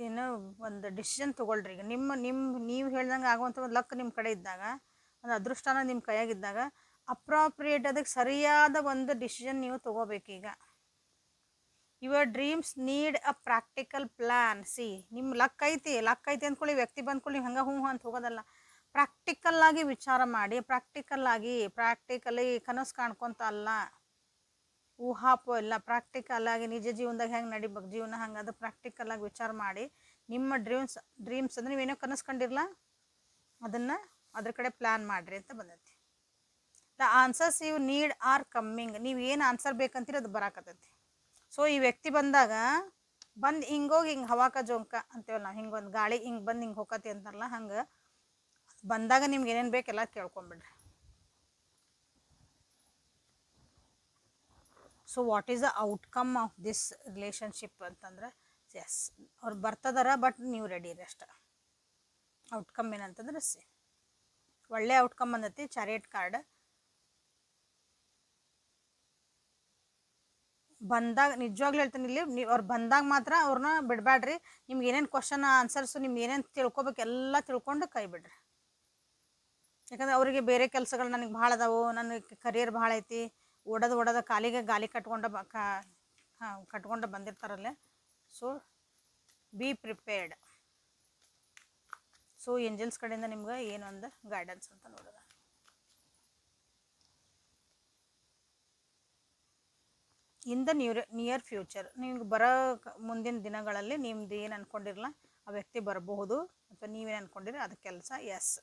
ಏನು ಒಂದು ಡಿಸಿಷನ್ ತೊಗೊಳ್ರಿ. ಈಗ ನೀವು ಹೇಳ್ದಂಗೆ ಆಗುವಂಥ ಒಂದು ಲಕ್ ನಿಮ್ಮ ಕಡೆ ಇದ್ದಾಗ, ಒಂದು ಅದೃಷ್ಟನ ನಿಮ್ಮ ಕೈಯಾಗಿದ್ದಾಗ ಅಪ್ರೋಪ್ರಿಯೇಟ್ ಅದಕ್ಕೆ ಸರಿಯಾದ ಒಂದು ಡಿಸಿಷನ್ ನೀವು ತೊಗೋಬೇಕೀಗ. Your dreams need a practical plan. ಸಿ ನಿಮ್ಮ ಲಕ್ ಐತಿ ಅಂದ್ಕೊಳ್ಳಿ, ವ್ಯಕ್ತಿ ಬಂದ್ಕೊಳ್ಳಿ ಹಂಗೆ ಹ್ಞೂ ಅಂತ ಹೋಗೋದಲ್ಲ. ಪ್ರಾಕ್ಟಿಕಲ್ಲಾಗಿ ವಿಚಾರ ಮಾಡಿ, ಪ್ರಾಕ್ಟಿಕಲಿ ಕನಸು ಕಾಣ್ಕೊತ ಅಲ್ಲ, ಊಹಾಪೋ ಇಲ್ಲ, ಪ್ರಾಕ್ಟಿಕಲ್ಲಾಗಿ ನಿಜ ಜೀವನದಾಗ ಹೆಂಗೆ ನಡಿಬೇಕು ಜೀವನ ಹಂಗೆ ಅದು ಪ್ರಾಕ್ಟಿಕಲ್ಲಾಗಿ ವಿಚಾರ ಮಾಡಿ ನಿಮ್ಮ ಡ್ರೀಮ್ಸ್ ಅಂದರೆ ನೀವೇನೋ ಕನಸು ಕಂಡಿರಲ್ಲ ಅದನ್ನು ಅದ್ರ ಕಡೆ ಪ್ಲ್ಯಾನ್ ಮಾಡಿರಿ ಅಂತ ಬಂದೈತಿ. The answers you need are coming. ನೀವು ಏನು ಆನ್ಸರ್ ಬೇಕಂತೀರಿ ಅದು ಬರಾಕತ್ತೈತಿ. ಸೊ ಈ ವ್ಯಕ್ತಿ ಬಂದಾಗ ಹಿಂಗೋಗಿ ಹಿಂಗೆ ಹವಾಕ ಜೋಂಕ ಅಂತೇವಲ್ಲ ನಾವು, ಹಿಂಗೆ ಒಂದು ಗಾಳಿ ಹಿಂಗೆ ಬಂದು ಹಿಂಗೆ ಹೋಗತಿ ಅಂತಾರಲ್ಲ, ಹಂಗೆ ಬಂದಾಗ ನಿಮ್ಗೆ ಏನೇನು ಬೇಕೆಲ್ಲ ಕೇಳ್ಕೊಂಬಿಡ್ರಿ. So what is the outcome of this relationship ಅಂತಂದ್ರೆ, ಎಸ್ ಅವ್ರು ಬರ್ತದಾರ, ಬಟ್ ನೀವು ರೆಡಿ ಇರಿ ಅಷ್ಟ. ಔಟ್ಕಮ್ ಏನಂತಂದ್ರೆ ಒಳ್ಳೆ ಔಟ್ಕಮ್ ಬಂದೈತಿ. ಚಾರಿಯಟ್ ಕಾರ್ಡ್ ಬಂದಾಗ ನಿಜವಾಗ್ಲೂ ಹೇಳ್ತೀನಿ, ಇಲ್ಲಿ ಅವ್ರು ಬಂದಾಗ ಮಾತ್ರ ಅವ್ರನ್ನ ಬಿಡಬೇಡ್ರಿ. ನಿಮ್ಗೆ ಏನೇನು ಕ್ವಶನ್ ಆನ್ಸರ್ಸು ನಿಮ್ಗೆ ಏನೇನು ತಿಳ್ಕೊಬೇಕು ಎಲ್ಲ ತಿಳ್ಕೊಂಡು ಕೈ ಬಿಡ್ರಿ. ಯಾಕಂದ್ರೆ ಅವರಿಗೆ ಬೇರೆ ಕೆಲಸಗಳು ನನಗೆ ಭಾಳ ಅದಾವು, ನನಗೆ ಕರಿಯರ್ ಭಾಳ ಐತಿ, ಓಡೋದು ಕಾಲಿಗೆ ಗಾಲಿ ಕಟ್ಕೊಂಡು ಬಂದಿರ್ತಾರಲ್ಲೇ. So be prepared. So angels ಕಡೆಯಿಂದ ನಿಮ್ಗೆ ಏನೊಂದು ಗೈಡೆನ್ಸ್ ಅಂತ ನೋಡೋಣ. ಇನ್ ದ ನಿಯರ್ ಫ್ಯೂಚರ್, ನಿಮ್ಗೆ ಬರೋ ಮುಂದಿನ ದಿನಗಳಲ್ಲಿ ನಿಮ್ದು ಏನು ಅಂದ್ಕೊಂಡಿರಲ್ಲ ಆ ವ್ಯಕ್ತಿ ಬರಬಹುದು, ಅಥವಾ ನೀವೇನು ಅಂದ್ಕೊಂಡಿರಿ ಅದು ಕೆಲಸ ಎಸ್.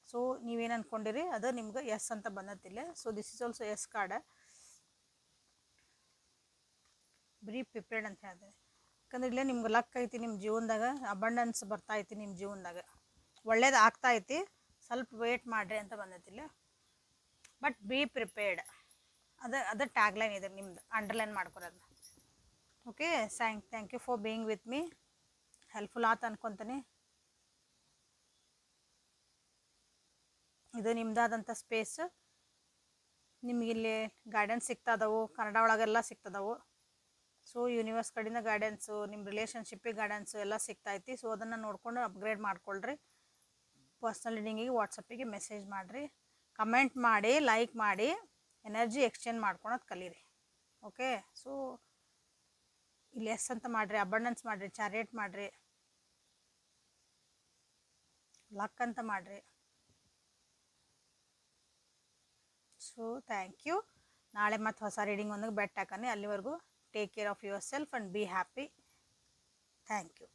ಸೊ ನೀವೇನು ಅಂದ್ಕೊಂಡಿರಿ ಅದು ನಿಮ್ಗೆ ಎಸ್ ಅಂತ ಬಂದತ್ತಿಲ್ಲ. So this is also yes card. ಬರೀ ಪ್ರಿಪೇರ್ಡ್ ಅಂತ ಹೇಳಿದೆ. ಯಾಕಂದ್ರೆ ಇಲ್ಲೇ ನಿಮ್ಗೆ ಲಕ್ ಐತಿ, ನಿಮ್ಮ ಜೀವನದಾಗ ಅಬಂಡೆನ್ಸ್ ಬರ್ತಾ ಐತಿ, ನಿಮ್ಮ ಜೀವನದಾಗ ಒಳ್ಳೇದು ಆಗ್ತಾ ಐತಿ, ಸ್ವಲ್ಪ ವೇಟ್ ಮಾಡಿರಿ ಅಂತ ಬಂದೈತಿಲ್ಲ. ಬಟ್ ಬಿ ಪ್ರಿಪೇರ್ಡ್ ಅದು ಟ್ಯಾಗ್ಲೈನ್ ಇದೆ ನಿಮ್ದು, ಅಂಡರ್ಲೈನ್ ಮಾಡ್ಕೊರೋದು. Okay, thank you for being with me. Helpful ಆತ ಅನ್ಕೊತೀನಿ. ಇದು ನಿಮ್ದಾದಂಥ ಸ್ಪೇಸ್. ನಿಮಗಿಲ್ಲಿ ಗೈಡೆನ್ಸ್ ಸಿಗ್ತದವು, ಕನ್ನಡ ಒಳಗೆಲ್ಲ ಸಿಗ್ತದವು. ಸೊ ಯೂನಿವರ್ಸ್ ಕಡೆಯಿಂದ ಗೈಡೆನ್ಸು, ನಿಮ್ಮ ರಿಲೇಷನ್ಶಿಪ್ಪಿಗೆ ಗೈಡೆನ್ಸು ಎಲ್ಲ ಸಿಗ್ತೈತಿ. ಸೊ ಅದನ್ನು ನೋಡಿಕೊಂಡು ಅಪ್ಗ್ರೇಡ್ ಮಾಡ್ಕೊಳ್ರಿ. ಪರ್ಸ್ನಲ್ ರೀಡಿಂಗಿಗೆ ವಾಟ್ಸಪ್ಪಿಗೆ ಮೆಸೇಜ್ ಮಾಡಿರಿ, ಕಮೆಂಟ್ ಮಾಡಿ, ಲೈಕ್ ಮಾಡಿ, ಎನರ್ಜಿ ಎಕ್ಸ್ಚೇಂಜ್ ಮಾಡ್ಕೊಳೋದು ಕಲೀರಿ. ಓಕೆ, ಸೊ ಇಲ್ಲಿ ಎಸ್ ಅಂತ ಮಾಡಿರಿ, ಅಬಂಡೆನ್ಸ್ ಮಾಡಿರಿ, ಚಾರಿಯಟ್ ಮಾಡಿರಿ, ಲಕ್ ಅಂತ ಮಾಡಿರಿ. So thank you. ನಾಳೆ ಮತ್ತೆ ಹೊಸ ರೀಡಿಂಗ್ ಒಂದಿಗೆ ಬೆಟ್ ಹಾಕನಿ. ಅಲ್ಲಿವರೆಗೂ take care of yourself and be happy. Thank you.